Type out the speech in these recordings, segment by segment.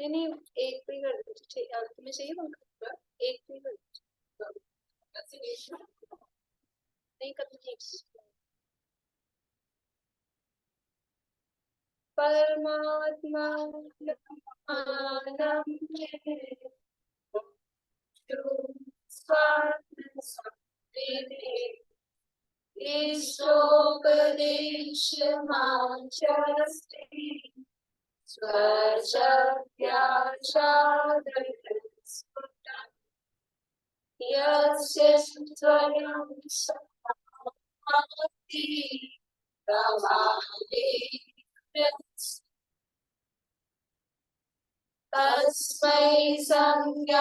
नहीं नहीं, एक पे कर दीजिए। तुम्हें चाहिए पंखा? एक पे कर दीजिए। नहीं कभी नहीं। परमात्मा आनंद स्वार्थ संवेदे ईशोपदेश माचस्ते स्वशक्त्याचार्यस्फुटम् यस्य स्वयं समाप्ति प्रभावे तस्मै संज्ञानिर्वाय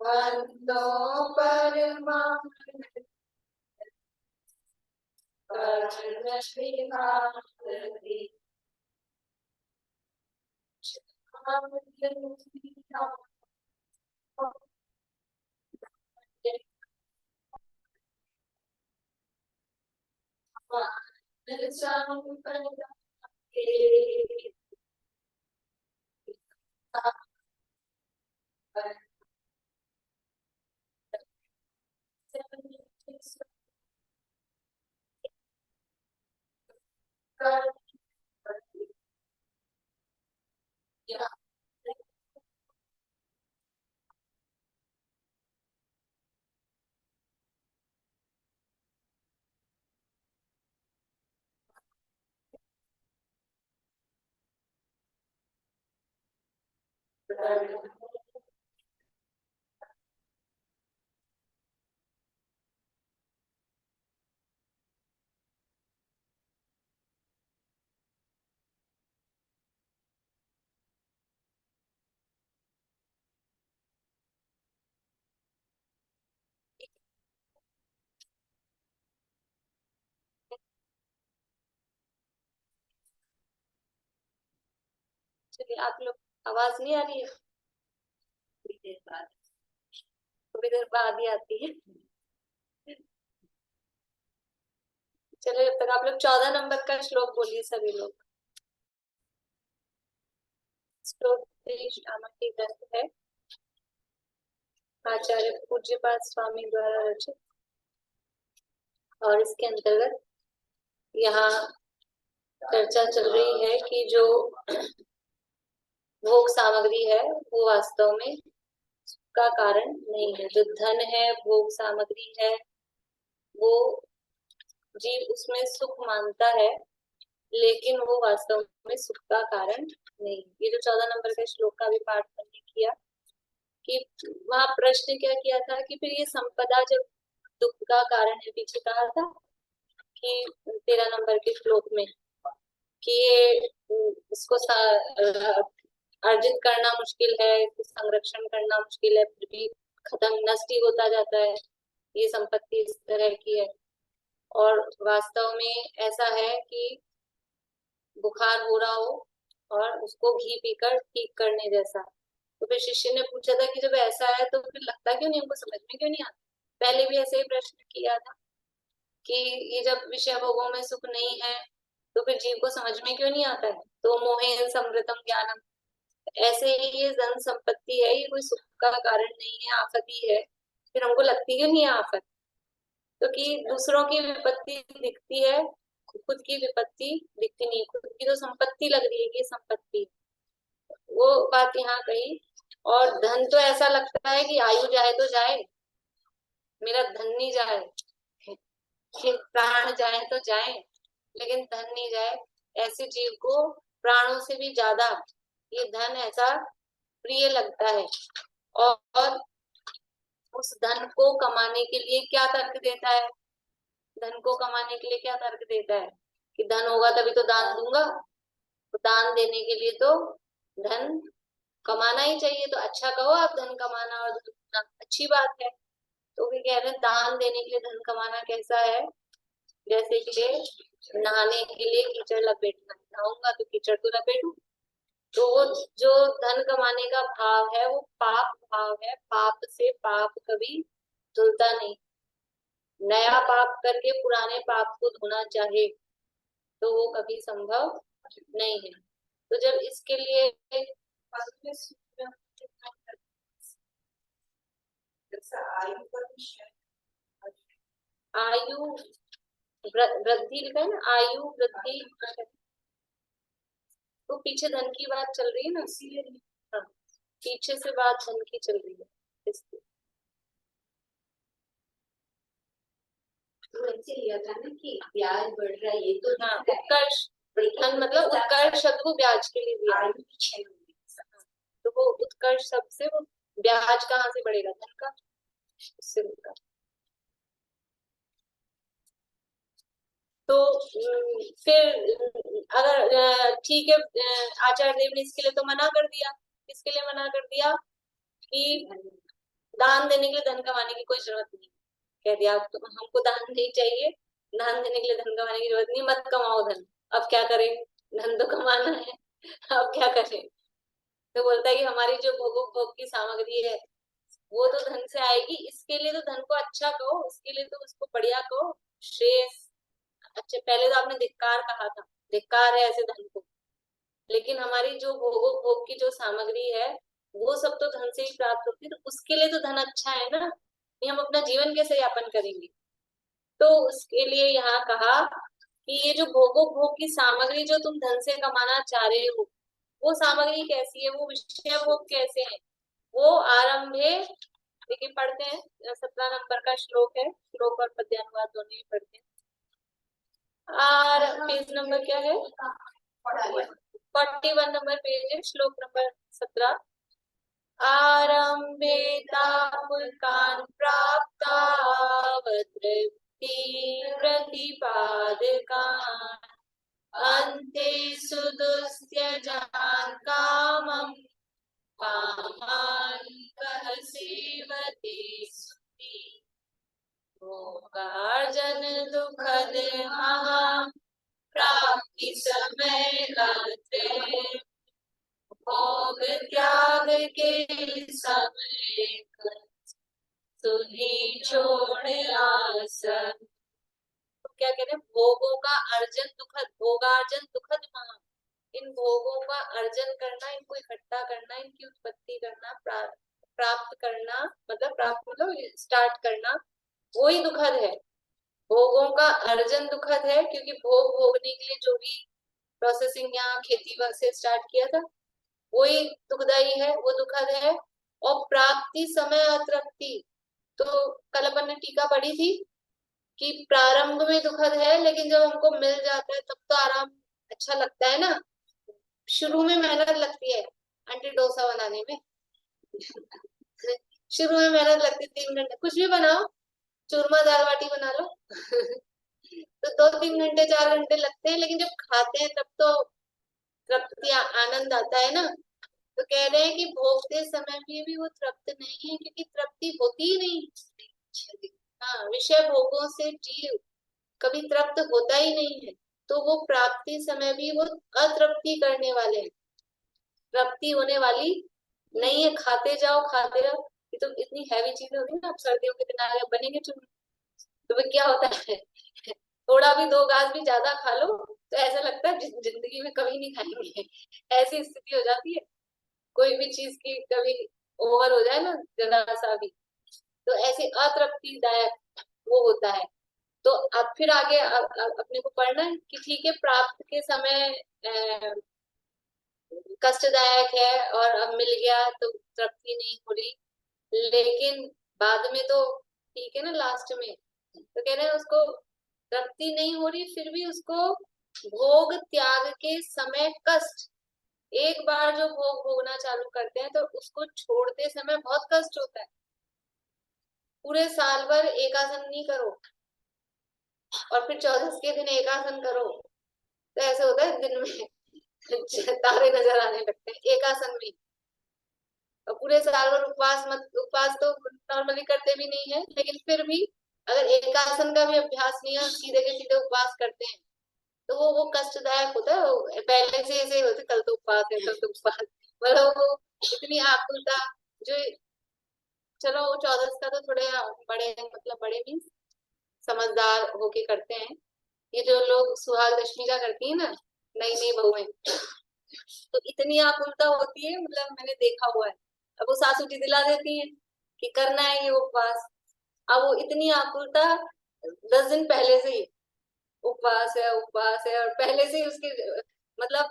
वन्दो परमानन्दं परमशिवानन्दं चलिए आप लोग, आवाज नहीं आ रही है? थोड़ी देर बाद ही आती है। चलो जब तक आप लोग 14 नंबर का श्लोक बोलिए सभी लोग। श्लोक श्यामकी ग्रंथ है, आचार्य पूज्यपाद स्वामी द्वारा रचित, और इसके अंतर्गत यहाँ चर्चा चल रही है कि जो भोग सामग्री है वो वास्तव में का कारण नहीं है। जो धन है, भोग सामग्री है, वो जीव उसमें सुख मानता है, लेकिन वो वास्तव में सुख का कारण नहीं। ये जो 14 नंबर के श्लोक का भी पाठ हमने किया कि वहां प्रश्न क्या किया था कि फिर ये संपदा जब दुख का कारण है, पीछे कहा था कि 13 नंबर के श्लोक में कि ये इसको अर्जित करना मुश्किल है, इसको संरक्षण करना मुश्किल है, फिर भी खत्म नष्ट ही होता जाता है, ये संपत्ति इस तरह की है। और वास्तव में ऐसा है कि बुखार हो रहा हो और उसको घी पीकर ठीक करने जैसा। तो फिर शिष्य ने पूछा था कि जब ऐसा है तो फिर लगता क्यों नहीं, हमको समझ में क्यों नहीं आता? पहले भी ऐसे ही प्रश्न किया था कि ये जब विषय भोगों में सुख नहीं है तो फिर जीव को समझ में क्यों नहीं आता है? तो मोहेन समृतम ज्ञानम, ऐसे ही ये धन संपत्ति है, ये कोई सुख का कारण नहीं है, आफत ही है, फिर हमको लगती क्यों नहीं है आफत? क्योंकि दूसरों की विपत्ति दिखती है, खुद की विपत्ति दिखती नहीं। खुद की तो संपत्ति लग रही है कि संपत्ति, वो बात यहाँ कही। और धन तो ऐसा लगता है कि आयु जाए तो जाए, मेरा धन नहीं जाए, प्राण जाए तो जाए, लेकिन धन नहीं जाए। ऐसे जीव को प्राणों से भी ज्यादा ये धन ऐसा प्रिय लगता है। और उस धन को कमाने के लिए क्या तर्क देता है? धन को कमाने के लिए क्या तर्क देता है कि धन होगा तभी तो दान दूंगा, तो दान देने के लिए तो धन कमाना ही चाहिए। तो अच्छा कहो आप, धन कमाना और धन देना अच्छी बात है। तो भी कह रहे हैं दान देने के लिए धन कमाना कैसा है? जैसे कि नहाने के लिए कीचड़ लपेटना, नहाऊंगा तो कीचड़ तो लपेटू। तो वो जो धन कमाने का भाव है वो पाप भाव है, पाप से पाप कभी धुलता नहीं। नया पाप करके पुराने पाप को धोना चाहे तो वो कभी संभव नहीं है। तो जब इसके लिए आयु वृद्धि लिखा है ना, आयु वृद्धि, तो पीछे धन की बात चल रही है ना, इसीलिए हाँ, पीछे से बात धन की चल रही है इसलिए। तो ऐसे लिया था ना कि ब्याज बढ़ रहा है, ये तो हाँ, उत्कर्ष धन मतलब उत्कर्ष शब्द को ब्याज के लिए दिया है। तो वो उत्कर्ष शब्द से वो ब्याज कहाँ से बढ़ेगा, धन का, उससे होगा। तो फिर अगर ठीक है, आचार्य देव ने इसके लिए तो मना कर दिया। इसके लिए मना कर दिया कि दान देने के लिए धन कमाने की कोई जरूरत नहीं। कह दिया तो हमको दान नहीं चाहिए, दान देने के लिए धन कमाने की जरूरत नहीं, मत कमाओ धन। अब क्या करें, धन तो कमाना है, अब क्या करें। तो बोलता है कि हमारी जो भोग की सामग्री है वो तो धन से आएगी, इसके लिए तो धन को अच्छा कहो, इसके लिए तो उसको बढ़िया कहो, श्रेयस। अच्छा, पहले तो आपने धिक्कार कहा था, धिक्कार है ऐसे धन को, लेकिन हमारी जो भोग की जो सामग्री है वो सब तो धन से ही प्राप्त होती है, तो उसके लिए तो धन अच्छा है ना, ये हम अपना जीवन कैसे यापन करेंगे। तो उसके लिए यहाँ कहा कि ये जो भोग की सामग्री जो तुम धन से कमाना चाह रहे हो, वो सामग्री कैसी है, वो विषय भोग कैसे है, वो आरंभे, देखिए पढ़ते हैं, 17 नंबर का श्लोक है, श्लोक और पद्यानुवाद दोनों ही पढ़ते हैं। और पेज नंबर क्या है, 41 नंबर पेज है, श्लोक नंबर 17। आरंभे तापुल्कान् प्राप्तावतृप्ति प्रतिपादकान् अन्ते सुदुस्त्यजान् कामम् कामान् कः सेवते सुखी भोगार्जन दुःखद महा प्राप्ति समय रात्रे भोग त्याग के समय सुधी छोड़ आसन। तो क्या कह रहे हैं, भोगों का अर्जन दुखद, भोगार्जन दुखद महा, इन भोगों का अर्जन करना, इनको इकट्ठा करना, इनकी उत्पत्ति करना, प्राप्त करना, मतलब प्राप्त मतलब स्टार्ट करना, वही दुखद है। भोगों का अर्जन दुखद है क्योंकि भोग भोगने के लिए जो भी प्रोसेसिंग या खेती से स्टार्ट किया था वही दुखदाई है, वो दुखद है। और प्राप्ति समय अतृप्ति, तो कल अपन ने टीका पढ़ी थी कि प्रारंभ में दुखद है लेकिन जब हमको मिल जाता है तब तो आराम अच्छा लगता है ना। शुरू में मेहनत लगती है आंटी डोसा बनाने में शुरू में मेहनत लगती है, 3 घंटे कुछ भी बनाओ, चूरमा दाल बाटी बना लो तो 2-3 घंटे 4 घंटे लगते हैं, लेकिन जब खाते हैं तब तो तृप्ति आनंद आता है ना। तो कह रहे हैं कि भोगते समय भी वो तृप्त नहीं है क्योंकि तृप्ति होती ही नहीं। हाँ, विषय भोगों से जीव कभी तृप्त होता ही नहीं है, तो वो प्राप्ति समय भी वो अतृप्ति करने वाले हैं, तृप्ति होने वाली नहीं है। खाते जाओ खाते रहो, ये तो इतनी हैवी चीजें होती है ना, अब सर्दियों के दिन आगे बनेंगे चूरमा, तो वो क्या होता है थोड़ा भी 2 गाज भी ज्यादा खा लो तो ऐसा लगता है जिंदगी में कभी नहीं खाएंगे ऐसी स्थिति हो जाती है। कोई भी चीज की कभी ओवर हो जाए ना जरा सा भी, तो ऐसे अतृप्तिदायक वो होता है। तो अब फिर आगे अपने को पढ़ना है कि ठीक है, प्राप्त के समय कष्टदायक है और अब मिल गया तो तृप्ति नहीं हो रही, लेकिन बाद में तो ठीक है ना, लास्ट में तो कह रहे हैं उसको तृप्ति नहीं हो रही फिर भी उसको भोग त्याग के समय कष्ट, एक बार जो भोग भोगना चालू करते हैं तो उसको छोड़ते समय बहुत कष्ट होता है। पूरे साल भर एकासन नहीं करो और फिर 14 के दिन एकासन करो तो ऐसे होता है दिन में तारे नजर आने लगते हैं एकासन में। और पूरे साल भर उपवास मत, उपवास तो नॉर्मली करते भी नहीं है, लेकिन फिर भी अगर एकासन का भी अभ्यास नहीं है सीधे के सीधे उपवास करते हैं तो वो कष्टदायक होता है। पहले से ऐसे होते, कल तो उपवास है, कल तो उपवास, मतलब वो इतनी आकुलता। जो चलो वो चौदस का तो थोड़े बड़े, मतलब बड़े भी समझदार होके करते हैं। ये जो लोग सुहाग दशमी का करती है ना, नई नई बहुएं, तो इतनी आकुलता होती है, मतलब मैंने देखा हुआ है। अब वो सासू जी दिला देती हैं कि करना है ये उपवास। अब वो इतनी आकुलता 10 दिन पहले से ही, उपवास है उपवास है, और पहले से ही उसके, मतलब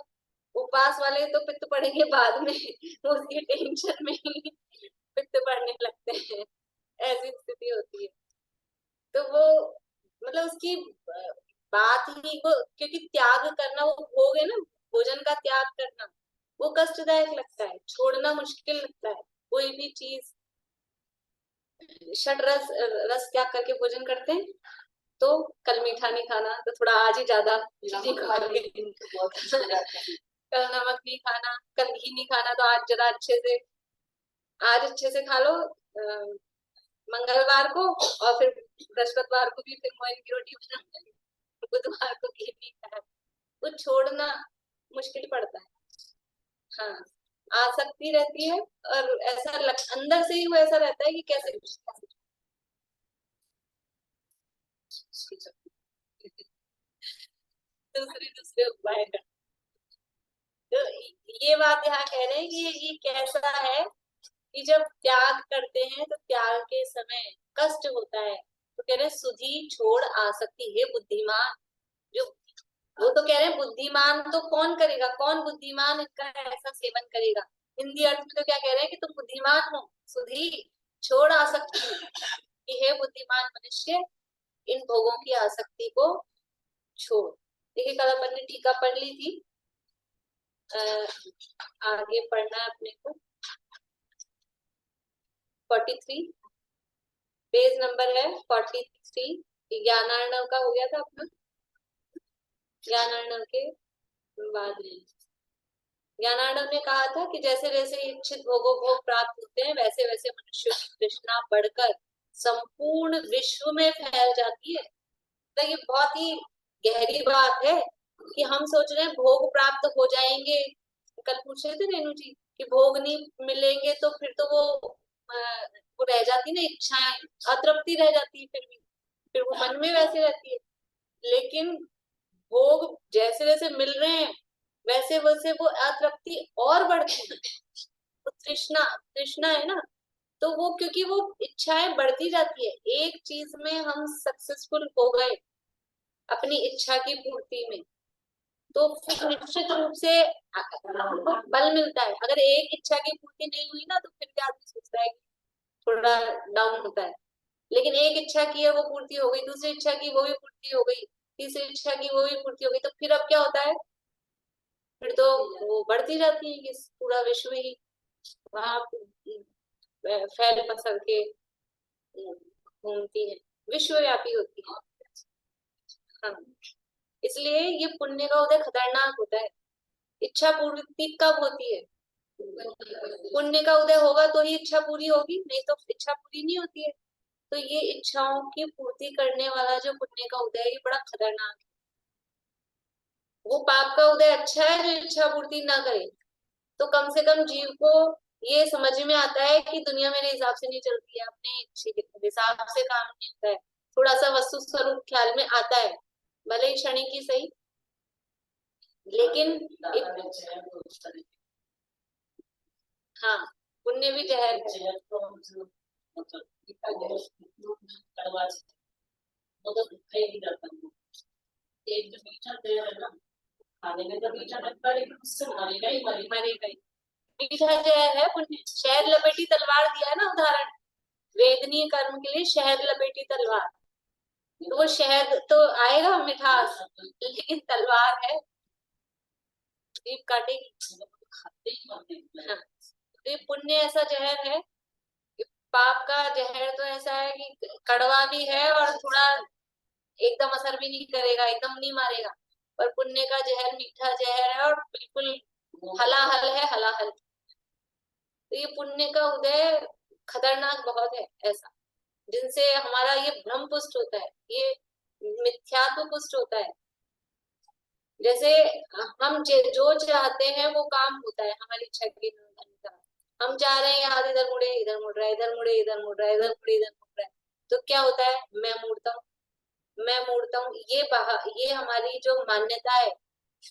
उपवास वाले तो पित्त पड़ेंगे बाद में, उसकी टेंशन में ही पित्त पड़ने लगते हैं, ऐसी स्थिति होती है। तो वो, मतलब उसकी बात ही वो, क्योंकि त्याग करना, वो भोग है ना, भोजन का त्याग करना, वो कष्टदायक लगता है, छोड़ना मुश्किल लगता है। कोई भी चीज, षड रस, रस त्याग करके भोजन करते हैं, तो कल मीठा नहीं खाना, तो थोड़ा आज ही ज्यादा चीजें खा के, कल नमक नहीं खाना, कल घी नहीं खाना, तो आज जरा अच्छे से, आज अच्छे से खा लो मंगलवार को, और फिर बृहस्पतिवार को भी फिर मोइन की रोटी बना, बुधवार को घी नहीं खाना। तो छोड़ना मुश्किल पड़ता है। हाँ, आसक्ति रहती है, और ऐसा अंदर से ही वो ऐसा रहता है कि कैसे दूसरे दूसरे उपाय कर। तो ये बात यहाँ कह रहे हैं कि ये कैसा है कि जब त्याग करते हैं तो त्याग के समय कष्ट होता है। तो कह रहे हैं सुधि छोड़ आसक्ति, हे बुद्धिमान। जो, वो तो कह रहे हैं बुद्धिमान तो कौन करेगा, कौन बुद्धिमान इसका ऐसा सेवन करेगा। हिंदी अर्थ में तो क्या कह रहे हैं कि तुम बुद्धिमान हो, सुधि छोड़ आसक्ति, कि हे बुद्धिमान मनुष्य, इन भोगों की आसक्ति को छोड़। देखिए कल अपन ने टीका पढ़ ली थी, आगे पढ़ना है अपने को। 43 पेज नंबर है 43। ज्ञानार्णव का हो गया था अपना, ज्ञानार्णव के बाद में ज्ञानार्णव ने कहा था कि जैसे जैसे इच्छित भोगों भोग प्राप्त होते हैं, वैसे वैसे मनुष्य की तृष्णा बढ़कर संपूर्ण विश्व में फैल जाती है। तो ये बहुत ही गहरी बात है कि हम सोच रहे हैं भोग प्राप्त हो जाएंगे। कल पूछ रहे थे रेणु जी कि भोग नहीं मिलेंगे तो फिर तो वो रह जाती ना इच्छाएं, अतृप्ति रह जाती है, फिर वो मन में वैसे रहती है। लेकिन भोग जैसे जैसे मिल रहे हैं, वैसे वैसे वो अतृप्ति और बढ़ती है। तो तृष्णा, तृष्णा है ना, तो वो, क्योंकि वो इच्छाएं बढ़ती जाती है, एक चीज में हम सक्सेसफुल हो गए अपनी इच्छा की पूर्ति में, तो फिर निश्चित रूप से बल मिलता है। अगर एक इच्छा की पूर्ति नहीं हुई ना, तो फिर क्या आदमी सोचता है, थोड़ा डाउन होता है। लेकिन एक इच्छा की है, वो पूर्ति हो गई, दूसरी इच्छा की वो भी पूर्ति हो गई, तीसरी इच्छा की वो भी पूर्ति हो गई, तो फिर अब क्या होता है, फिर तो वो बढ़ती जाती है कि पूरा विश्व ही वहां फैल पसर के घूमती है, विश्वव्यापी होती है। हाँ, इसलिए ये पुण्य का उदय खतरनाक होता है। इच्छा पूर्ति कब होती है, पुण्य का उदय होगा तो ही इच्छा पूरी होगी, नहीं तो इच्छा पूरी नहीं होती है। तो ये इच्छाओं की पूर्ति करने वाला जो पुण्य का उदय है, ये बड़ा खतरनाक है। वो पाप का उदय अच्छा है जो इच्छा पूर्ति ना करे, तो कम से कम जीव को ये समझ में आता है कि दुनिया मेरे हिसाब से नहीं चलती है, अपने हिसाब से काम नहीं होता है, थोड़ा सा वस्तु स्वरूप ख्याल में आता है, भले ही क्षणिक ही सही। लेकिन हाँ, पुण्य भी जहर है। एक जो मीठा जहर है ना, खाने में तो मीठा लगता है, लेकिन उससे मरेगा ही मरेगा ही। मीठा जहर है पुण्य। शहद लपेटी तलवार दिया है ना उदाहरण, वेदनीय कर्म के लिए शहद लपेटी तलवार, तो वो शहद तो आएगा मिठास, लेकिन तलवार है, जीभ काटेगी। हाँ, तो ये पुण्य ऐसा जहर है, पाप का जहर तो ऐसा है कि कड़वा भी है और थोड़ा एकदम असर भी नहीं करेगा, एकदम नहीं मारेगा। पर पुण्य का जहर मीठा जहर है, और बिल्कुल हलाहल है, हलाहल। तो ये पुण्य का उदय खतरनाक बहुत है ऐसा, जिनसे हमारा ये भ्रम पुष्ट होता है, ये मिथ्यात्व पुष्ट होता है। जैसे हम जो चाहते हैं वो काम होता है हमारी इच्छा के अनुसार। हम चाह रहे हैं हाथ इधर मुड़े, इधर मुड़ रहा है, इधर मुड़े, इधर मुड़ रहा है, इधर मुड़े, इधर मुड़ रहा है, तो क्या होता है, मैं मुड़ता हूँ, मैं मुड़ता हूँ, ये हमारी जो मान्यता है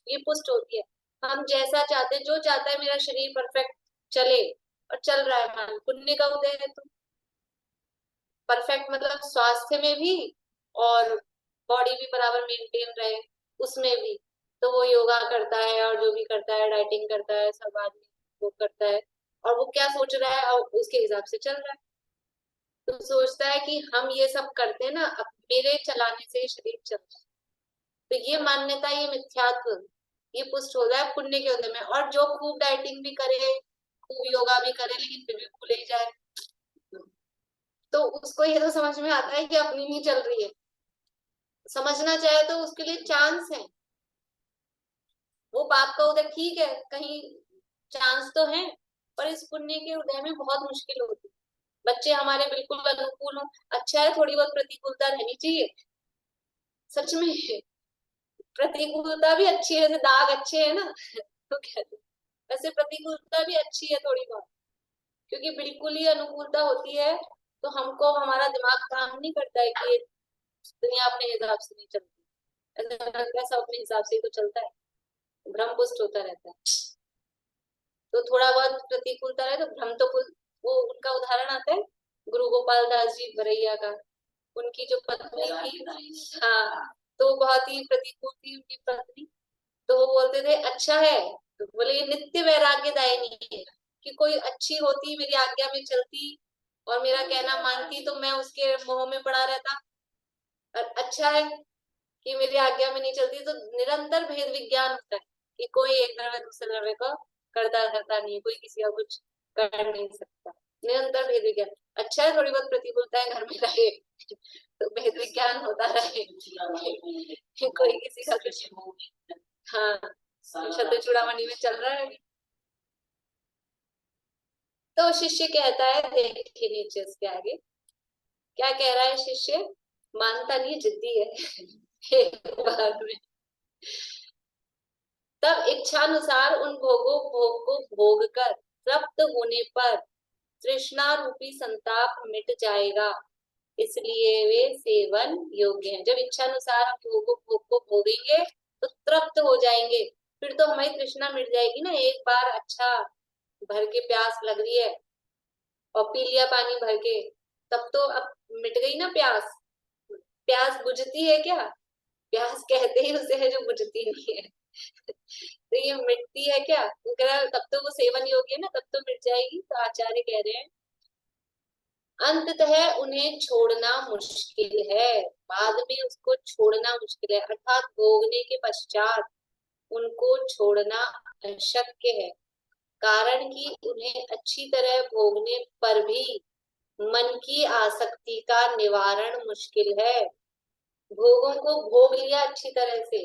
ये पुष्ट होती है। हम जैसा चाहते हैं, जो चाहता है मेरा शरीर परफेक्ट चले, और चल रहा है, मन पुण्य का उदय है, तो परफेक्ट मतलब स्वास्थ्य में भी, और बॉडी भी बराबर मेंटेन रहे उसमें भी। तो वो योगा करता है, और जो भी करता है, डाइटिंग करता है, सब आदमी वो करता है, और वो क्या सोच रहा है और उसके हिसाब से चल रहा है। तो सोचता है कि हम ये सब करते हैं ना, अब मेरे चलाने से ही शरीर चल रहा है। तो ये मान्यता, ये मिथ्यात्व, ये पुष्ट हो रहा है पुण्य के उदय में। और जो खूब डाइटिंग भी करे, खूब योगा भी करे, लेकिन फिर भी भूले ही जाए, तो उसको ये तो समझ में आता है कि अपनी नहीं चल रही है। समझना चाहे तो उसके लिए चांस है, वो पाप का उदय ठीक है, कहीं चांस तो है, पर इस पुण्य के उदय में बहुत मुश्किल होती है। बच्चे हमारे बिल्कुल अनुकूल हो, अच्छा है, थोड़ी बहुत प्रतिकूलता रहनी चाहिए, सच में। प्रतिकूलता भी अच्छी है, जैसे दाग अच्छे है ना तो कहते हैं, वैसे प्रतिकूलता भी अच्छी है थोड़ी बहुत, क्योंकि बिल्कुल ही अनुकूलता होती है तो हमको, हमारा दिमाग काम नहीं करता है कि ये दुनिया अपने हिसाब से नहीं चलती, ऐसा लगता है सब अपने हिसाब से ही तो चलता है, भ्रम पुष्ट होता रहता है। तो थोड़ा बहुत प्रतिकूलता रहे तो भ्रम तो वो उनका उदाहरण आता है गुरु गोपाल दास जी बरैया का। उनकी जो पत्नी थी, हाँ, तो बहुत ही प्रतिकूल थी उनकी पत्नी। तो वो बोलते थे अच्छा है, तो बोले ये नित्य वैराग्यदायिनी है, कि कोई अच्छी होती, मेरी आज्ञा में चलती और मेरा कहना मानती, तो मैं उसके मोह में पड़ा रहता। और अच्छा है कि मेरी आज्ञा में नहीं चलती, तो निरंतर भेद विज्ञान होता है, कि कोई एक द्रव्य दूसरे द्रव्य को करता करता नहीं, कोई किसी का कुछ कर नहीं सकता, निरंतर भेद विज्ञान। अच्छा है थोड़ी बहुत प्रतिकूलता है घर में रहे तो भेद विज्ञान होता रहे कि कोई किसी का कुछ, हाँ, शब्द चूड़ामणि में चल रहा है। तो शिष्य कहता है, देखिए नीचे इसके आगे क्या कह रहा है शिष्य, मानता नहीं, जिद्दी है एक बार में। तब इच्छानुसार उन भोग को भोग कर तृप्त होने पर तृष्णा रूपी संताप मिट जाएगा, इसलिए वे सेवन योग्य हैं। जब इच्छानुसार हम भोग को भोगेंगे तो तृप्त हो जाएंगे, फिर तो हमारी तृष्णा मिट जाएगी ना। एक बार अच्छा भर के प्यास लग रही है और पी लिया पानी भर के, तब तो अब मिट गई ना प्यास। प्यास बुझती है क्या? प्यास कहते ही उसे है जो बुझती नहीं है तो ये मिटती है क्या? वो कह रहा है तब तो वो सेवन योग्य है ना, तब तो मिट जाएगी। तो आचार्य कह रहे हैं अंततः उन्हें छोड़ना मुश्किल है, बाद में उसको छोड़ना मुश्किल है, अर्थात भोगने के पश्चात उनको छोड़ना अशक्य है, कारण कि उन्हें अच्छी तरह भोगने पर भी मन की आसक्ति का निवारण मुश्किल है। भोगों को भोग लिया अच्छी तरह से,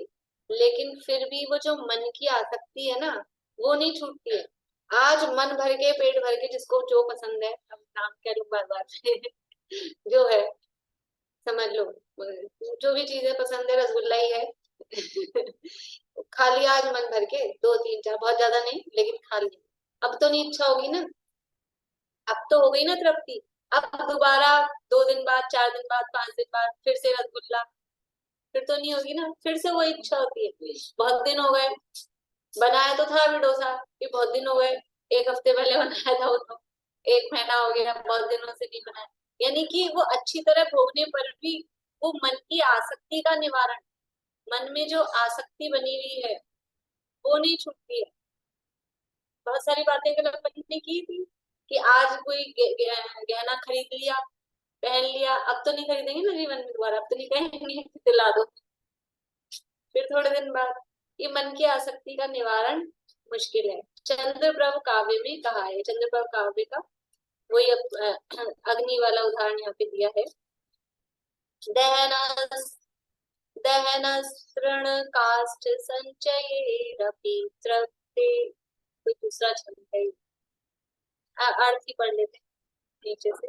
लेकिन फिर भी वो जो मन की आसक्ति है ना, वो नहीं छूटती है। आज मन भर के पेट भर के जिसको जो पसंद है, अब नाम क्या लूं बार बार जो है समझ लो, जो भी चीजें पसंद है रसगुल्ला ही है खा लिया आज मन भर के, दो तीन चार, बहुत ज्यादा नहीं लेकिन खा लिया। अब तो नहीं इच्छा होगी ना, अब तो हो गई ना तृप्ति। अब दोबारा 2 दिन बाद, 4 दिन बाद, 5 दिन बाद फिर से रसगुल्ला, फिर तो नहीं होगी ना, फिर से वो इच्छा होती है। बहुत दिन हो गए, बनाया तो था अभी डोसा, ये बहुत दिन हो गए, एक हफ्ते पहले बनाया था वो तो, 1 महीना हो गया, बहुत दिनों से नहीं बनाया। यानी कि वो अच्छी तरह भोगने पर भी वो मन की आसक्ति का निवारण, मन में जो आसक्ति बनी हुई है वो नहीं छूटती है। बहुत सारी बातें कल अपन ने की थी कि आज कोई गहना खरीद लिया, पहन लिया, अब तो नहीं खरीदेंगे ना जीवन में दोबारा, अब तो नहीं पहनेंगे दिला दो, फिर थोड़े दिन बाद। ये मन की आसक्ति का निवारण मुश्किल है। चंद्रप्रभ काव्य में कहा है, चंद्रप्रभ काव्य का वही अग्नि वाला उदाहरण यहाँ पे दिया है। दहन दहन तृण काष्ठ संचये तृप्ते, कोई दूसरा छंद है, अर्थ ही पढ़ लेते हैं नीचे से।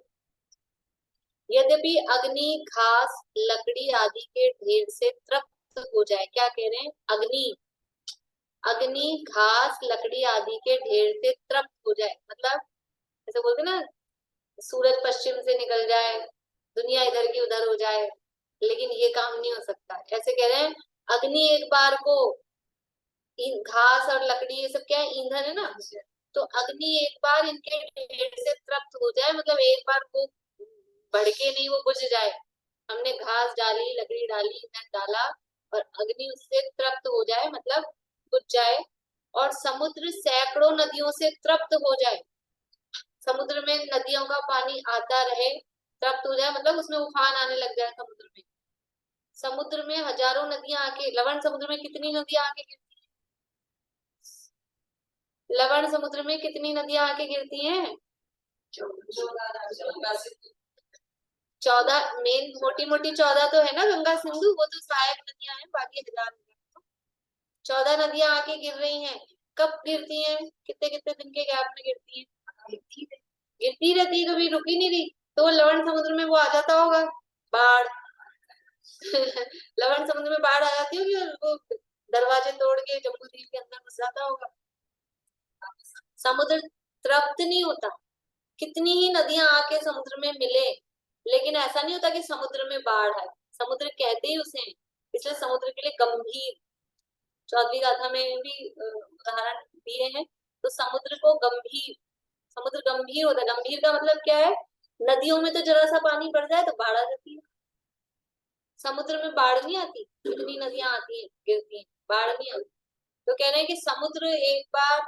यद्यपि अग्नि घास लकड़ी आदि के ढेर से तृप्त हो जाए, क्या कह रहे हैं, अग्नि अग्नि घास लकड़ी आदि के ढेर से तृप्त हो जाए, मतलब ऐसे बोलते ना, सूरज पश्चिम से निकल जाए, दुनिया इधर की उधर हो जाए, लेकिन ये काम नहीं हो सकता। ऐसे कह रहे हैं, अग्नि एक बार को, घास और लकड़ी ये सब क्या है, ईंधन है ना, तो अग्नि एक बार इनके ढेर से तृप्त हो जाए, मतलब एक बार वो भड़के नहीं, वो बुझ जाए। हमने घास डाली, लकड़ी डाली, ईंधन डाला, और अग्नि उससे तृप्त हो जाए, मतलब बुझ जाए। और समुद्र सैकड़ों नदियों से तृप्त हो जाए, समुद्र में नदियों का पानी आता रहे, तृप्त हो जाए मतलब उसमें उफान आने लग जाए समुद्र में। समुद्र में हजारों नदियां आके, लवण समुद्र में कितनी नदियां आके गिरती हैं, लवण समुद्र में कितनी नदियां आके गिरती हैं? 14, मेन मोटी मोटी 14 तो है ना, गंगा सिंधु, वो तो सहायक नदियां हैं, बाकी हजार। 14 नदियां आके गिर रही हैं। कब गिरती हैं? कितने कितने दिन के गैप में गिरती हैं? गिरती रहती है, कभी रुकी नहीं रही। तो लवण समुद्र में वो आ जाता होगा, बाढ़। लवण समुद्र में बाढ़ आ जाती होगी, और वो दरवाजे तोड़ के जम्मू द्वीप के अंदर घुस जाता होगा। समुद्र तृप्त नहीं होता, कितनी ही नदियां आके समुद्र में मिले, लेकिन ऐसा नहीं होता कि समुद्र में बाढ़ आए। समुद्र कहते ही उसे हैं, इसलिए समुद्र के लिए गंभीर, चौथी गाथा में भी उदाहरण दिए हैं। तो समुद्र को गंभीर, समुद्र गंभीर होता है। गंभीर का मतलब क्या है? नदियों में तो जरा सा पानी बढ़ जाए तो बाढ़ आ जाती है, समुद्र में बाढ़ नहीं आती, इतनी नदियां आती हैं गिरती हैं, बाढ़ नहीं आती। तो कह रहे हैं कि समुद्र एक बार,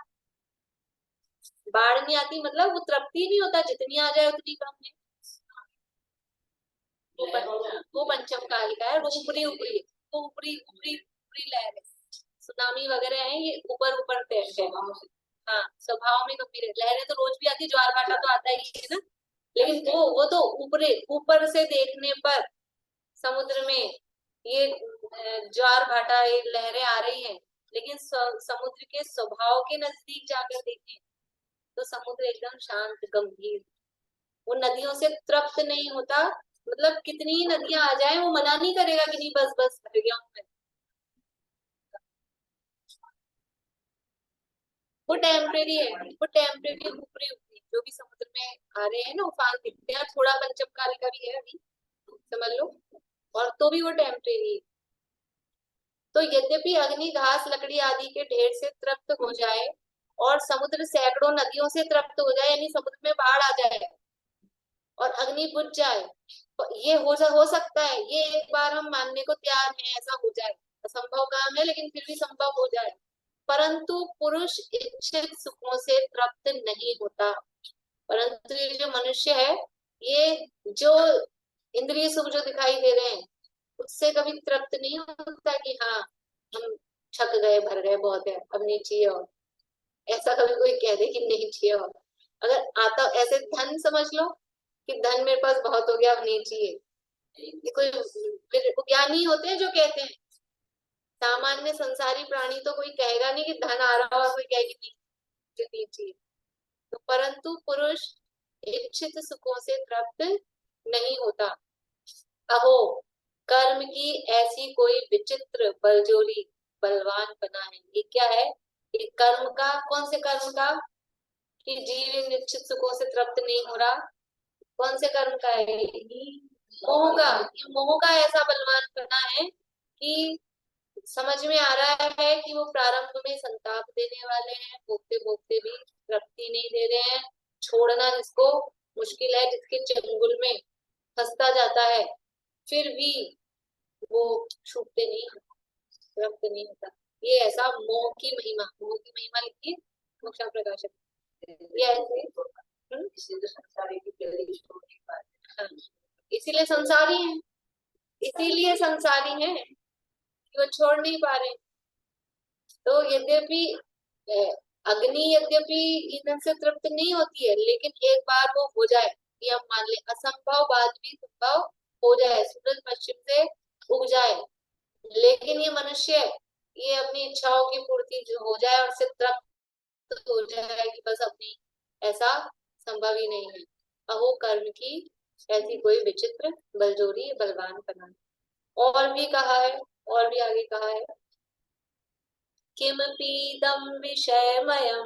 बाढ़ नहीं आती मतलब वो तृप्ति नहीं होता, जितनी आ जाए उतनी कम है। वो पंचम काल का है, वो ऊपरी ऊपरी, वो ऊपरी ऊपरी ऊपरी लहर है। सुनामी वगैरह है, ये ऊपर ऊपर तैरते हैं। हाँ, स्वभाव में गंभीर है। लहरें तो रोज भी आती, ज्वार भाटा तो आता ही है ना, लेकिन वो तो ऊपरे ऊपर से देखने पर समुद्र में ये ज्वार भाटा, ये लहरें आ रही हैं, लेकिन समुद्र के स्वभाव के नजदीक जाकर देखें तो समुद्र एकदम शांत गंभीर, वो नदियों से तृप्त नहीं होता। मतलब कितनी ही नदियां आ जाए वो मना नहीं करेगा कि नहीं बस बस भर गया हूं मैं। वो टेम्परेरी है, वो टेम्परेरी ऊपरी ऊपरी जो भी समुद्र में आ रहे हैं ना, उफान दिखते हैं, थोड़ा पंचम काल का भी है अभी, समझ लो, और तो भी वो टेम्परेरी है। तो यद्यपि अग्नि घास लकड़ी आदि के ढेर से तृप्त हो जाए, और समुद्र सैकड़ों नदियों से तृप्त हो जाए, यानी समुद्र में बाढ़ आ जाए और अग्नि बुझ जाए, तो ये हो सकता है, ये एक बार हम मानने को तैयार हैं, ऐसा हो जाए। असंभव काम है, लेकिन फिर भी संभव हो जाए। परंतु पुरुष इच्छित सुखों से तृप्त नहीं होता। परंतु ये जो मनुष्य है, ये जो इंद्रिय सुख जो दिखाई दे रहे हैं, उससे कभी तृप्त नहीं होता कि हाँ हम थक गए, भर गए, बहुत है, अब नहीं चाहिए और। ऐसा कभी कोई कह दे कि नहीं चाहिए और, अगर आता ऐसे धन समझ लो कि धन मेरे पास बहुत हो गया, अब नहीं चाहिए। ये कोई ज्ञानी होते हैं जो कहते हैं, सामान्य संसारी प्राणी तो कोई कहेगा नहीं कि धन आ रहा हो और कोई कहेगी नहीं मुझे नहीं चाहिए। तो परंतु पुरुष इच्छित सुखों से तृप्त नहीं होता। अहो, कर्म की ऐसी कोई विचित्र बलजोरी, बलवान बना है। ये क्या है? ये कर्म का, कौन से कर्म का? कि जीव इन निश्चित सुखों से तृप्त नहीं हो रहा, कौन से कर्म का है? मोह का। ये मोह का ऐसा बलवान बना है कि समझ में आ रहा है कि वो प्रारंभ में संताप देने वाले हैं, भोगते भोगते भी तृप्ति नहीं दे रहे हैं। छोड़ना जिसको मुश्किल है, जिसके चंगुल में फंसता जाता है, फिर भी वो छूटते नहीं, तृप्त नहीं होता। ये ऐसा मोह की महिमा, मोह की महिमा लिखी है मोक्षा प्रकाशक। ये ऐसे हाँ, इसीलिए संसारी है, इसीलिए संसारी है कि वो छोड़ नहीं पा रहे। तो यद्यपि अग्नि यद्यपि ईंधन से तृप्त नहीं होती है, लेकिन एक बार वो हो जाए, ये हम मान ले, असंभव बात भी संभव हो जाए, सूरज पश्चिम से उग जाए, लेकिन ये मनुष्य, ये अपनी इच्छाओं की पूर्ति जो हो जाए और से तृप्त हो जाए कि बस अपनी, ऐसा संभव ही नहीं है। अहो कर्म की ऐसी कोई विचित्र बलजोरी, बलवान बना। और भी कहा है, और भी आगे कहा है, किमपीदं विषयमयं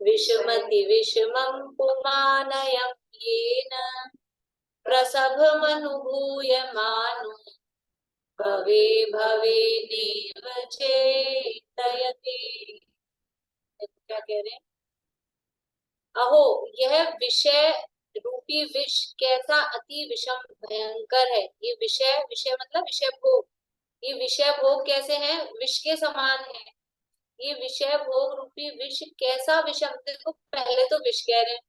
विषमति विषमं पुमानयं येन प्रसभमनुभूयमानो भवे भवे नेव चेतयते। क्या कह रहे हैं? अहो यह विषय रूपी विष कैसा अति विषम भयंकर है। ये विषय, विषय मतलब विषय भोग, ये विषय भोग कैसे हैं? विष के समान है। ये विषय भोग रूपी विष कैसा विषम। देखो पहले तो विष कह रहे हैं,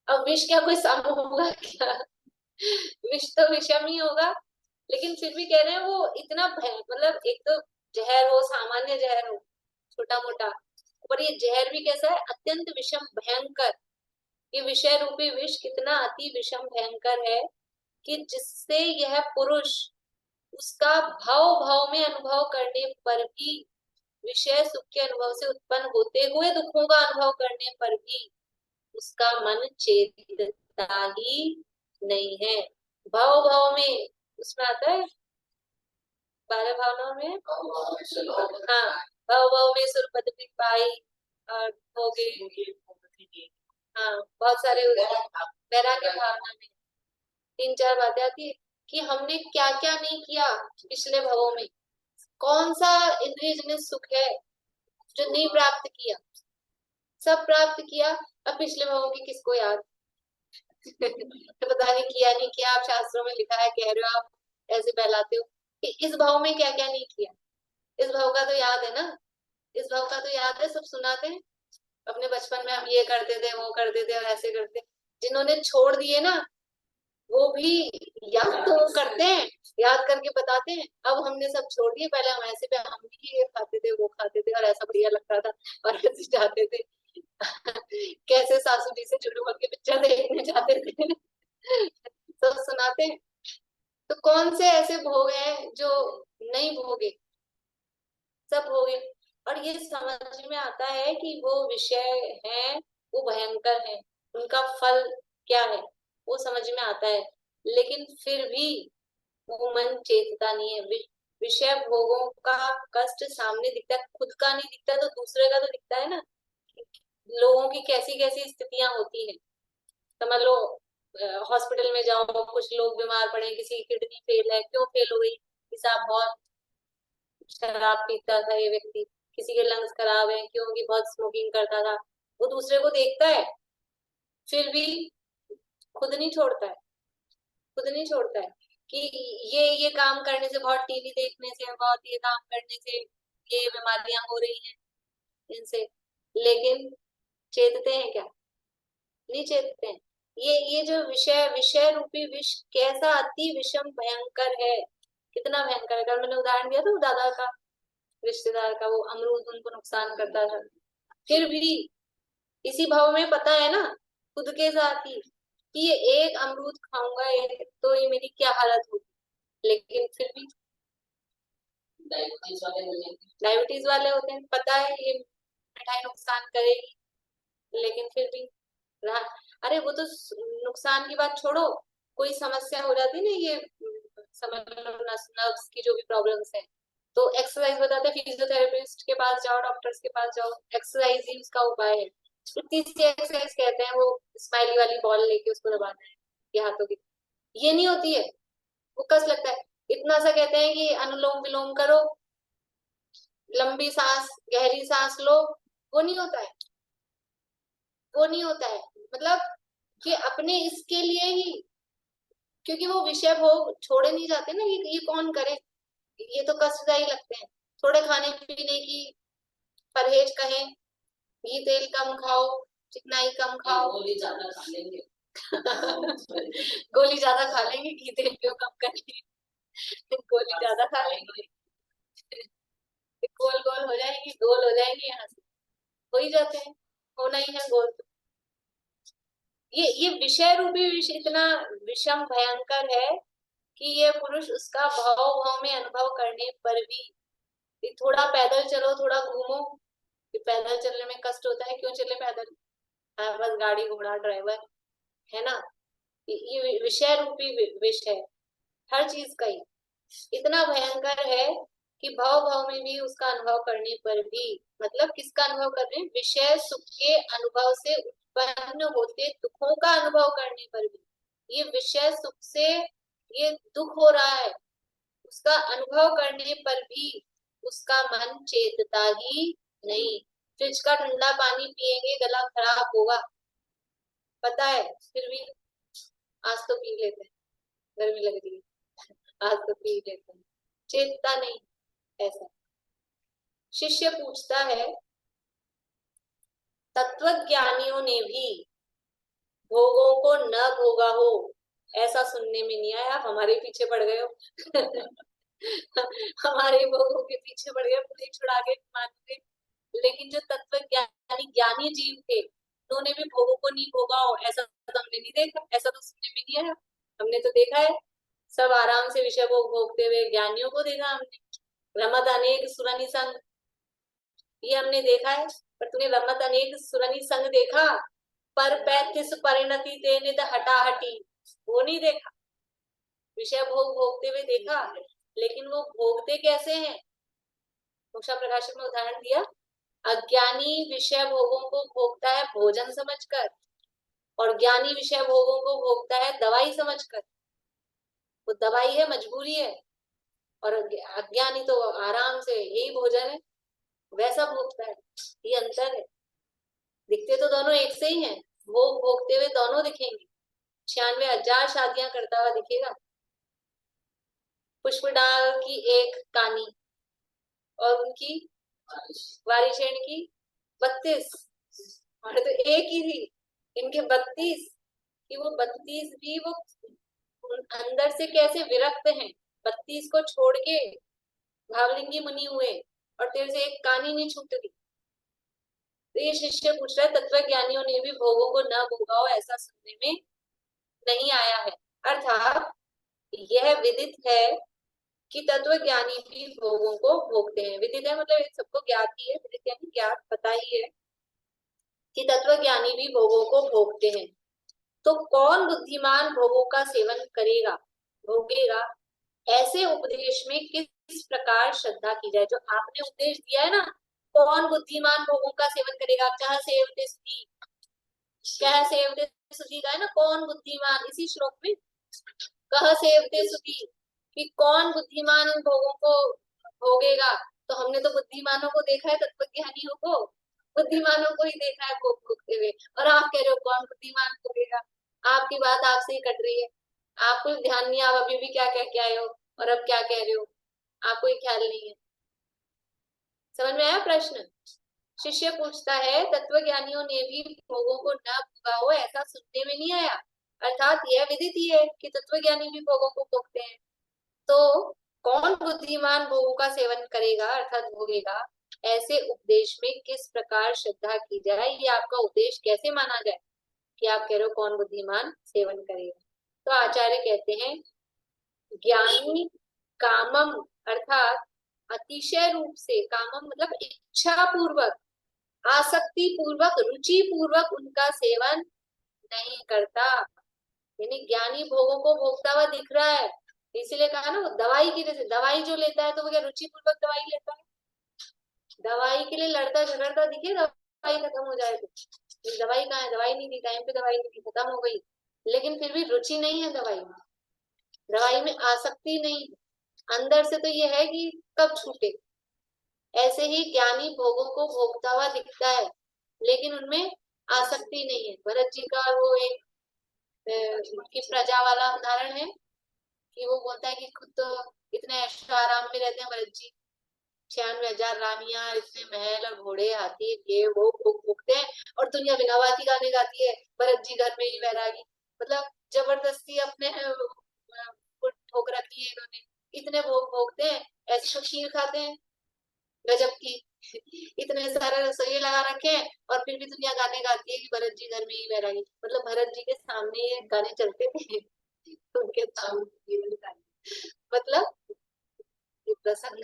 अब विष क्या कोई सम होगा क्या? विष तो विषम ही होगा, लेकिन फिर भी कह रहे हैं वो इतना मतलब एक तो जहर हो, सामान्य जहर हो छोटा मोटा, पर ये जहर भी कैसा है? अत्यंत विषम भयंकर। ये विषय रूपी विष कितना अति विषम भयंकर है कि जिससे यह पुरुष उसका भाव भाव में अनुभव करने पर भी, विषय सुख के अनुभव से उत्पन्न होते हुए दुखों का अनुभव करने पर भी उसका मन चेतता ही नहीं है। भाव भाव में उसमें आता है 12 भावनाओं में, हाँ भाव भाव में सुरपद भी पाई और हो गई, हाँ बहुत सारे वैराग्य भावना में 3-4 बातें आती है कि हमने क्या क्या नहीं किया पिछले भवों में, कौन सा इंद्रिय जनित सुख है जो नहीं प्राप्त किया, सब प्राप्त किया। अब पिछले भवों की किसको याद? तो पता नहीं किया नहीं किया, आप शास्त्रों में लिखा है कह रहे हो आप, ऐसे बहलाते हो कि इस भाव में क्या क्या नहीं किया। इस भाव का तो याद है ना, इस भाव का तो याद है, सब सुनाते हैं अपने बचपन में, हम ये करते थे वो करते थे और ऐसे करते। जिन्होंने छोड़ दिए ना वो भी याद तो वो करते हैं, याद करके बताते हैं अब हमने सब छोड़ दिए, पहले हम ऐसे पे हम भी ये खाते थे वो खाते थे और ऐसा बढ़िया लगता था और ऐसे जाते थे। कैसे सासू जी से जुड़ू के पिक्चर देखने जाते थे। सब सुनाते हैं। तो कौन से ऐसे भोग हैं जो नहीं भोगे? सब भोगे। और ये समझ में आता है कि वो विषय है, वो भयंकर है, उनका फल क्या है वो समझ में आता है, लेकिन फिर भी वो मन चेतता नहीं है। विषय भोगों का कष्ट सामने दिखता है, खुद का नहीं दिखता तो दूसरे का तो दिखता है ना। लोगों की कैसी कैसी स्थितियां होती है, समझ लो हॉस्पिटल में जाओ, कुछ लोग बीमार पड़े, किसी की किडनी फेल है, क्यों फेल हो गई? साहब बहुत शराब पीता था ये व्यक्ति, किसी के लंग्स खराब है, क्योंकि बहुत स्मोकिंग करता था। वो दूसरे को देखता है फिर भी खुद नहीं छोड़ता है, खुद नहीं छोड़ता है कि ये काम करने से, बहुत टीवी देखने से, बहुत ये काम करने से ये बीमारियां हो रही हैं इनसे, लेकिन चेतते हैं क्या? नहीं चेतते हैं। ये जो विषय, विषय रूपी विष कैसा अति विषम भयंकर है, कितना भयंकर है। कल मैंने उदाहरण दिया था दादा का, रिश्तेदार का, वो अमरूद उनको नुकसान करता था, फिर भी इसी भाव में पता है ना खुद के साथ ही कि ये एक अमरूद खाऊंगा ये तो ये मेरी क्या हालत होगी, लेकिन फिर भी डायबिटीज वाले होते हैं, पता है ये मिठाई नुकसान करेगी, लेकिन फिर भी रहा। अरे वो तो नुकसान की बात छोड़ो, कोई समस्या हो जाती है ना, ये समझ लो नर्व्स की जो भी प्रॉब्लम्स है, तो एक्सरसाइज बताते हैं, फिजियोथेरेपिस्ट के पास जाओ, डॉक्टर्स के पास जाओ, एक्सरसाइज ही उसका उपाय है। इतनी सी एक्सरसाइज कहते हैं, वो स्माइली वाली बॉल लेके उसको दबाना है ये हाथों की, ये नहीं होती है, वो कस लगता है। इतना सा कहते हैं कि अनुलोम विलोम करो, लंबी सांस गहरी सांस लो, वो नहीं होता है, वो नहीं होता है। मतलब कि अपने इसके लिए ही, क्योंकि वो विषय भोग छोड़े नहीं जाते ना, ये कौन करे, ये तो कष्टदायी लगते हैं। थोड़े खाने पीने की परहेज कहें, घी तेल कम खाओ, चिकनाई कम खाओ, गोली ज्यादा खा लेंगे। गोली ज्यादा खा लेंगे, घी तेल क्यों कम करेंगे? गोली ज्यादा खा लेंगे, गोल गोल हो जाएंगे, गोल हो जाएंगे, यहाँ से हो ही जाते हैं, होना ही है गोल। ये विषय रूपी विष इतना विषम भयंकर है कि ये पुरुष उसका भाव भाव में अनुभव करने पर भी, थोड़ा पैदल चलो, थोड़ा घूमो, पैदल चलने में कष्ट होता है, क्यों चले पैदल? बस गाड़ी घोड़ा ड्राइवर है ना। ये विषय रूपी विष है, हर चीज का ही इतना भयंकर है कि भाव भाव में भी उसका अनुभव करने पर भी, मतलब किसका अनुभव कर रहे हैं, विषय सुख के अनुभव से उत्पन्न होते दुखों का अनुभव करने पर भी, ये विषय सुख से ये दुख हो रहा है, उसका अनुभव करने पर भी उसका मन चेतता ही नहीं। फ्रिज का ठंडा पानी पिएंगे गला खराब होगा, पता है, फिर भी आज तो पी लेते हैं, गर्मी लग रही है आज तो पी लेते हैं, चेतता नहीं। ऐसा शिष्य पूछता है, तत्वज्ञानियों ने भी भोगों को न भोगा हो, ऐसा सुनने में नहीं आया, हमारे पीछे पड़ गए हो हमारे भोगों के पीछे पड़ गए, पूरे छुड़ा के मानते। लेकिन जो तत्वज्ञानी ज्ञानी जीव थे, उन्होंने भी भोगों को नहीं भोगा हो, ऐसा तो हमने नहीं देखा, ऐसा तो सुनने में नहीं आया। हमने तो देखा है सब आराम से विषय भोग भोगते हुए, ज्ञानियों को देखा हमने, रमत अनेक सुरनि संग, ये हमने देखा है। पर तूने रमत अनेक सुरनि संग देखा, पर पैथिस परिणति ते नित हटाहटी, वो नहीं देखा। विषय भोग भोगते हुए देखा, लेकिन वो भोगते कैसे हैं, मोक्षा प्रकाशन में उदाहरण दिया, अज्ञानी विषय भोगों को भोगता है भोजन समझकर, और ज्ञानी विषय भोगों को भोगता है दवाई समझकर। वो दवाई है, मजबूरी है, और अज्ञानी तो आराम से यही भोजन है, वैसा भोगता है। ये अंतर है, दिखते तो दोनों एक से ही हैं, भोग भोगते हुए दोनों दिखेंगे। 96,000 शादियां करता हुआ दिखेगा, पुष्पडाल की एक कानी और उनकी वारिशेण की 32, और तो एक ही थी, इनके 32, कि वो 32 भी वो अंदर से कैसे विरक्त हैं, 32 को छोड़ के भावलिंगी मुनि हुए, और तेरे से एक कानी नहीं छूट रही। तो ये शिष्य पूछ रहा है, तत्वज्ञानियों ने भी भोगों को न भोगा हो, ऐसा सुनने में नहीं आया है। अर्थात यह विदित है कि तत्वज्ञानी भी भोगों को भोगते हैं। विदित है मतलब सबको ज्ञात ही है, विदित यानी ज्ञात, पता ही है कि तत्वज्ञानी भी भोगों को भोगते हैं। तो कौन बुद्धिमान भोगों का सेवन करेगा, भोगेगा, ऐसे उपदेश में किस प्रकार श्रद्धा की जाए। जो आपने उपदेश दिया है ना, कौन बुद्धिमान भोगों का सेवन करेगा, कह सेवते सुधी, कह सेवते सुधी का है ना, कौन बुद्धिमान, इसी श्लोक में कह सेवते सुधी, कि कौन बुद्धिमान इन भोगों को भोगेगा। तो हमने तो बुद्धिमानों को देखा है, तत्वज्ञानियों को, बुद्धिमानों को ही देखा है भोग भोगते हुए, और आप कह रहे हो कौन बुद्धिमान भोगेगा। आपकी बात आपसे ही कट रही है, आपको ध्यान नहीं, आप अभी भी क्या कह के आए हो और अब क्या कह रहे हो, आपको ये ख्याल नहीं है। समझ में आया प्रश्न? शिष्य पूछता है, तत्वज्ञानियों ने भी भोगों को न भोगा हो, ऐसा सुनने में नहीं आया। अर्थात यह विदित ही है कि तत्वज्ञानी भी भोगों को भोगते हैं। तो कौन बुद्धिमान भोगों का सेवन करेगा, अर्थात भोगेगा, ऐसे उपदेश में किस प्रकार श्रद्धा की जाए, ये आपका उपदेश कैसे माना जाए कि आप कह रहे हो कौन बुद्धिमान सेवन करेगा। तो आचार्य कहते हैं, ज्ञानी कामम, अर्थात अतिशय रूप से, कामम मतलब इच्छा पूर्वक, आसक्ति पूर्वक, रुचि पूर्वक उनका सेवन नहीं करता। यानी ज्ञानी भोगों को भोगता हुआ दिख रहा है, इसीलिए कहा ना, दवाई की जैसे, दवाई जो लेता है तो वो क्या रुचि पूर्वक दवाई लेता है, दवाई के लिए लड़ता झगड़ता दिखे, दवाई खत्म हो जाए तो दवाई कहाँ है, दवाई नहीं दी टाइम पे, दवाई नहीं दी, खत्म हो गई, लेकिन फिर भी रुचि नहीं है दवाई में, दवाई में आसक्ति नहीं, अंदर से तो ये है कि कब छूटे। ऐसे ही ज्ञानी भोगों को भोगता हुआ दिखता है, लेकिन उनमें आसक्ति नहीं है। भरत जी का वो एक की प्रजा वाला उदाहरण है कि वो बोलता है कि खुद तो इतने ऐशो आराम में रहते हैं भरत जी, 96,000 रानियां, इतने महल और घोड़े हाथी, ये वो भोगते हैं, और दुनिया बिना बात ही गाने गाती है, भरत जी घर में ही वैरागी। मतलब जबरदस्ती अपने ठोक रखी है इन्होंने, इतने भोग भोगते हैं, ऐसे तो खीर खाते हैं गजब की इतने सारे रसोई लगा रखे हैं, और फिर भी दुनिया गाने गाती है कि भरत जी घर में ही वैरागी। मतलब भरत जी के सामने ये गाने चलते थे उनके सामने, मतलब ये प्रसंग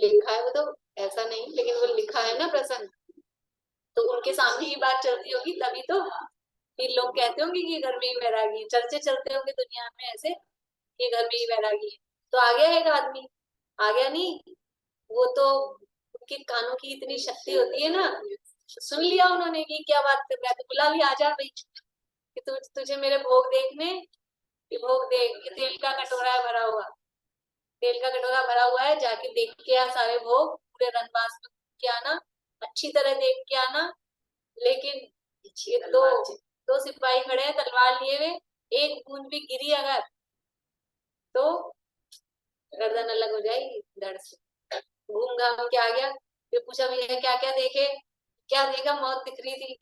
लिखा है, वो तो ऐसा नहीं, लेकिन वो लिखा है ना प्रसंग, तो उनके सामने ही बात चलती होगी, तभी तो फिर लोग कहते होंगे कि घर में ही वैरागी, चर्चे चलते होंगे दुनिया में ऐसे कि घर में ही वैरागी है। तो आ गया एक आदमी आ गया नहीं? वो तो उनके कानों की इतनी शक्ति होती है ना, सुन लिया उन्होंने कि क्या बात कर रहा है, तो बुला लिया, आजा भाई कि तुझे मेरे भोग देखने, कि भोग देख कि तेल का कटोरा है भरा हुआ, तेल का कटोरा भरा हुआ है, जाके देख के आ सारे भोग, पूरे रनबास में के आना, अच्छी तरह देख के आना। लेकिन ये दो सिपाही खड़े हैं तलवार लिए हुए, एक बूंद भी गिरी अगर तो गर्दन अलग हो जाएगी धड़ से। घूम घाम के आ गया, फिर पूछा भैया क्या क्या देखे, क्या देखा? मौत दिख रही थी।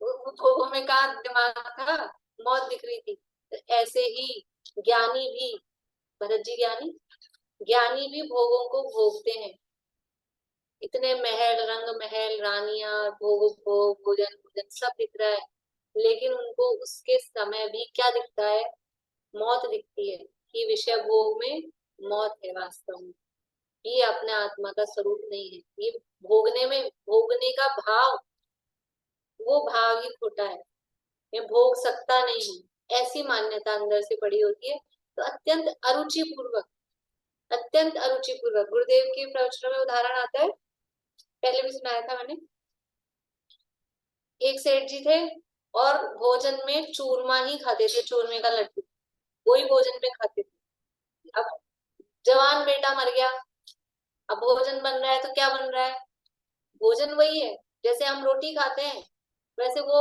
भोगों में कहा दिमाग था, मौत दिख रही थी। तो ऐसे ही ज्ञानी भी, भरत जी ज्ञानी, ज्ञानी भी भोगों को भोगते हैं। इतने महल, रंग महल, रानियां, भोग भोग, भोजन भोजन सब दिख रहा है, लेकिन उनको उसके समय भी क्या दिखता है? मौत दिखती है कि विषय भोग में मौत है वास्तव में। ये अपने आत्मा का स्वरूप नहीं है। ये भोगने में, भोगने का भाव, वो भाव ही खोटा है। मैं भोग सकता नहीं हूँ, ऐसी मान्यता अंदर से पड़ी होती है। तो अत्यंत अरुचि पूर्वक, अत्यंत अरुचि पूर्वक गुरुदेव के प्रवचनों में उदाहरण आता है, पहले भी सुनाया था मैंने। एक सेठ जी थे और भोजन में चूरमा ही खाते थे, चूरमे का लड्डू, वही भोजन में खाते थे। अब जवान बेटा मर गया, अब भोजन बन रहा है तो क्या बन रहा है? भोजन वही है, जैसे हम रोटी खाते हैं वैसे वो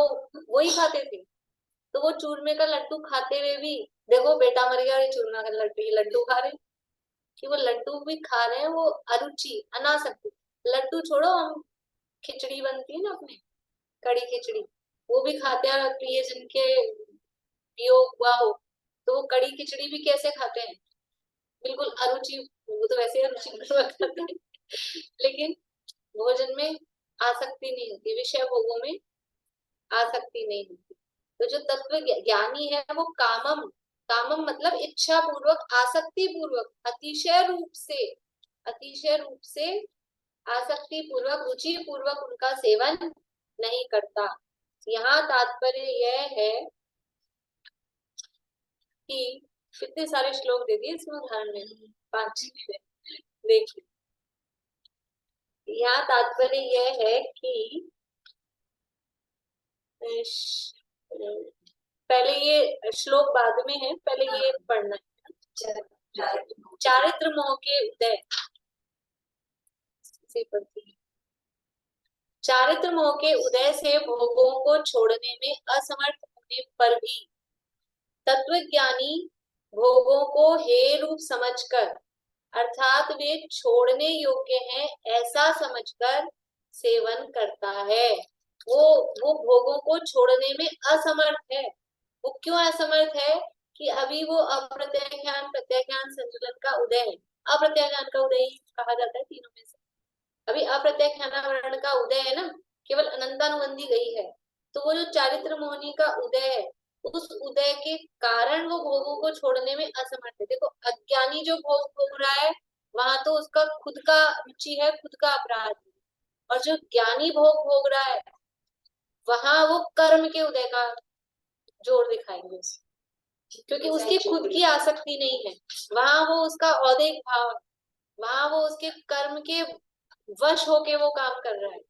वही खाते थे। तो वो चूरमे का लड्डू खाते हुए भी, देखो बेटा मर गया और ये चूरमा का लड्डू, ये लड्डू खा रहे हैं, कि वो लड्डू भी खा रहे हैं, वो अरुचि, अनासक्ति। लड्डू छोड़ो, हम खिचड़ी बनती है ना अपने, कड़ी खिचड़ी, वो भी खाते हैं, और प्रियजन के वियोग हुआ हो तो वो कड़ी खिचड़ी भी कैसे खाते हैं? बिल्कुल अरुचि, वो तो वैसे अरुचि पूर्वक खाते हैं। लेकिन भोजन में आसक्ति नहीं होती, विषय भोगों में आसक्ति नहीं होती। तो जो तत्व ज्ञानी है वो कामम, कामम मतलब इच्छा पूर्वक, आसक्ति पूर्वक, अतिशय रूप से, अतिशय रूप से आसक्ति पूर्वक, रुचि पूर्वक उनका सेवन नहीं करता। यहाँ तात्पर्य यह है कि कितने सारे श्लोक दे दिए इसमें उदाहरण में, 5 देखिए। यहाँ तात्पर्य यह है कि पहले ये श्लोक बाद में है, पहले ये पढ़ना है। चारित्र मोह के उदय से पढ़ती है। चारित्र मोह के उदय से भोगों को छोड़ने में असमर्थ होने पर भी तत्वज्ञानी भोगों को हे रूप समझकर, अर्थात वे छोड़ने योग्य हैं ऐसा समझकर सेवन करता है। वो भोगों को छोड़ने में असमर्थ है। वो क्यों असमर्थ है? कि अभी वो अप्रत्यज्ञान प्रत्यज्ञान संतुलन का उदय है। अप्रत्यज्ञान का उदय ही कहा जाता है तीनों में से। अभी अप्रत्यज्ञानावरण का उदय है ना, केवल अनंतानुबंधी गई है। तो वो जो चारित्र मोहनी का उदय है, उस उदय के कारण वो भोगों को छोड़ने में असमर्थ है। देखो अज्ञानी जो भोग भोग रहा है, वहां तो उसका खुद का रुचि है, खुद का अपराध है। और जो ज्ञानी भोग भोग रहा है, वहां वो कर्म के उदय का जोर दिखाएंगे, क्योंकि उसकी खुद की आसक्ति नहीं है। वहां वो उसका औदेक भाव, वहां वो उसके कर्म के वश होके वो काम कर रहा है।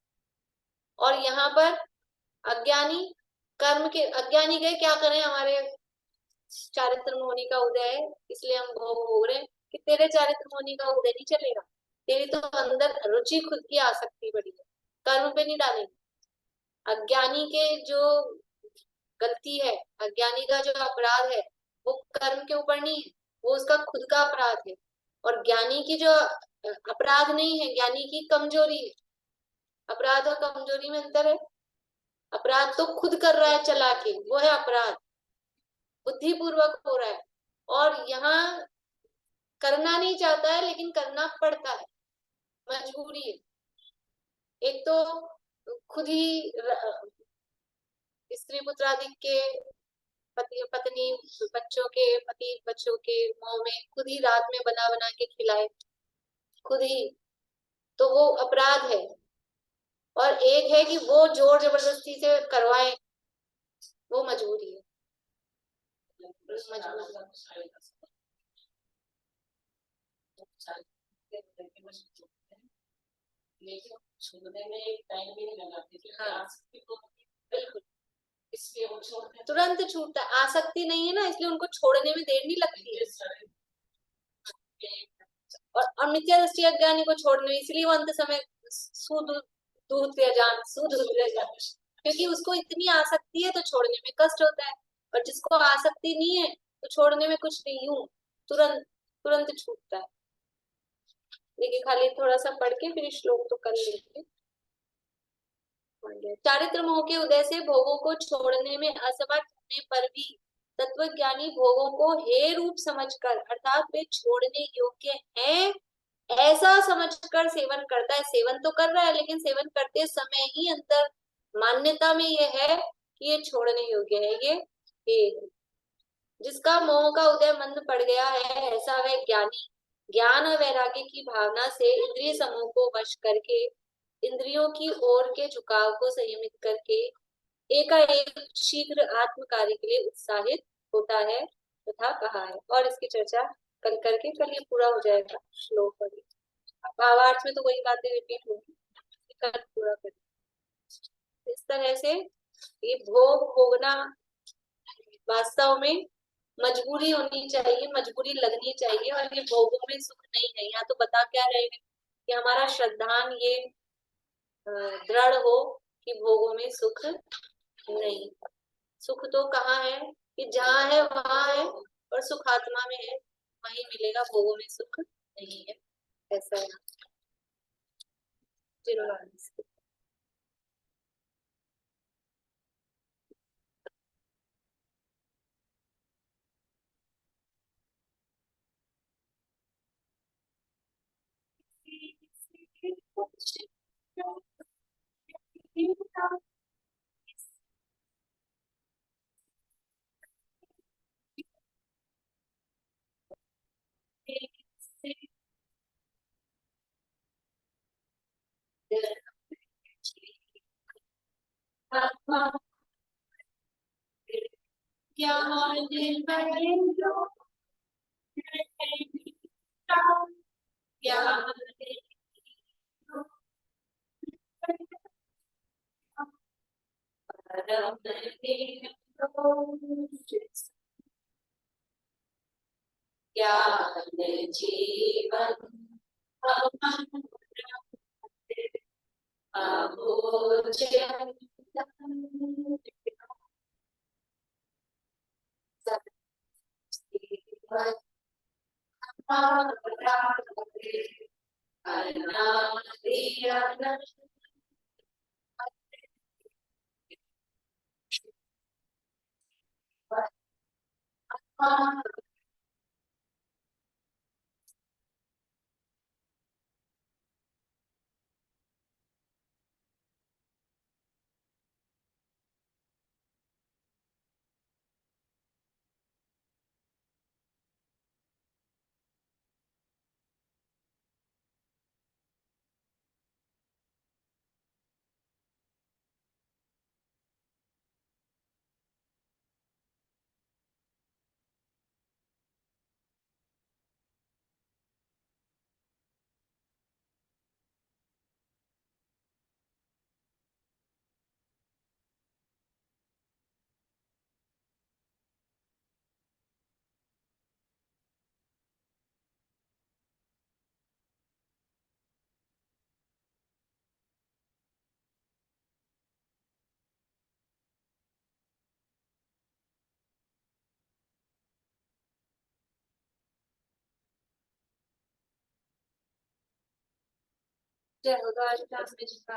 और यहाँ पर अज्ञानी कर्म के, अज्ञानी गए क्या करें, हमारे चारित्र मोहनी का उदय है इसलिए हम भोग भोग रहे हैं, कि तेरे चारित्र मोहनी का उदय नहीं चलेगा। तेरी तो अंदर रुचि, खुद की आसक्ति बड़ी है, कर्म पे नहीं डालेंगे। अज्ञानी के जो गलती है, अज्ञानी का जो अपराध है, वो कर्म के ऊपर नहीं है, वो उसका खुद का अपराध है। और ज्ञानी की जो अपराध नहीं है, ज्ञानी की कमजोरी है। अपराध और कमजोरी में अंतर है। अपराध तो खुद कर रहा है चला के, वो है अपराध, बुद्धिपूर्वक हो रहा है। और यहाँ करना नहीं चाहता है लेकिन करना पड़ता है, मजबूरी है। एक तो खुद ही स्त्री पुत्र आदि के पति पत्नी बच्चों के, पति बच्चों के मुंह में खुद ही रात में बना बना के खिलाए, खुद ही, तो वो अपराध है। और एक है कि वो जोर जबरदस्ती से करवाए, वो मजबूरी है, मजबूरी। लेकिन छोड़ने में एक टाइम भी नहीं लगाते थे। हाँ तो बिल्कुल, इसलिए वो छोड़ते तुरंत छूटता, आसक्ति नहीं है ना, इसलिए उनको छोड़ने में देर नहीं लगती है। और मिथ्या दृष्टि अज्ञानी को छोड़ने में इसलिए वो अंत समय सुध दूध या जान सुध क्योंकि उसको इतनी आसक्ति है तो छोड़ने में कष्ट होता है, और जिसको आसक्ति नहीं है तो छोड़ने में कुछ नहीं, यूं तुरंत तुरंत छूटता है। देखिए खाली थोड़ा सा पढ़ के फिर श्लोक तो कर लेंगे। चारित्र मोह के उदय से भोगों को छोड़ने में असमर्थ होने पर भी तत्वज्ञानी भोगों को हे रूप समझकर अर्थात वे छोड़ने योग्य हैं ऐसा समझकर सेवन करता है। सेवन तो कर रहा है लेकिन सेवन करते समय ही अंतर मान्यता में ये है कि ये छोड़ने योग्य है। ये जिसका मोह का उदय मंद पड़ गया है ऐसा वह ज्ञानी ज्ञान और वैराग्य की भावना से इंद्रिय समूह को वश करके इंद्रियों की ओर के झुकाव को संयमित करके एकाएक शीघ्र आत्म कार्य के लिए उत्साहित होता है तथा कहा है। और इसकी चर्चा कल करके कल ये पूरा हो जाएगा श्लोक पर। भावार्थ में तो वही बातें रिपीट होगी, कल पूरा करें। इस तरह से ये भोग भोगना वास्तव में मजबूरी होनी चाहिए, मजबूरी लगनी चाहिए, और ये भोगों में सुख नहीं है। यहाँ तो बता क्या रहे हैं कि हमारा श्रद्धान ये दृढ़ हो कि भोगों में सुख नहीं। सुख तो कहाँ है कि जहाँ है वहां है, और सुख आत्मा में है, वहीं मिलेगा, भोगों में सुख नहीं है। ऐसा है। जीवन जय हो। तो आज क्लास में जितना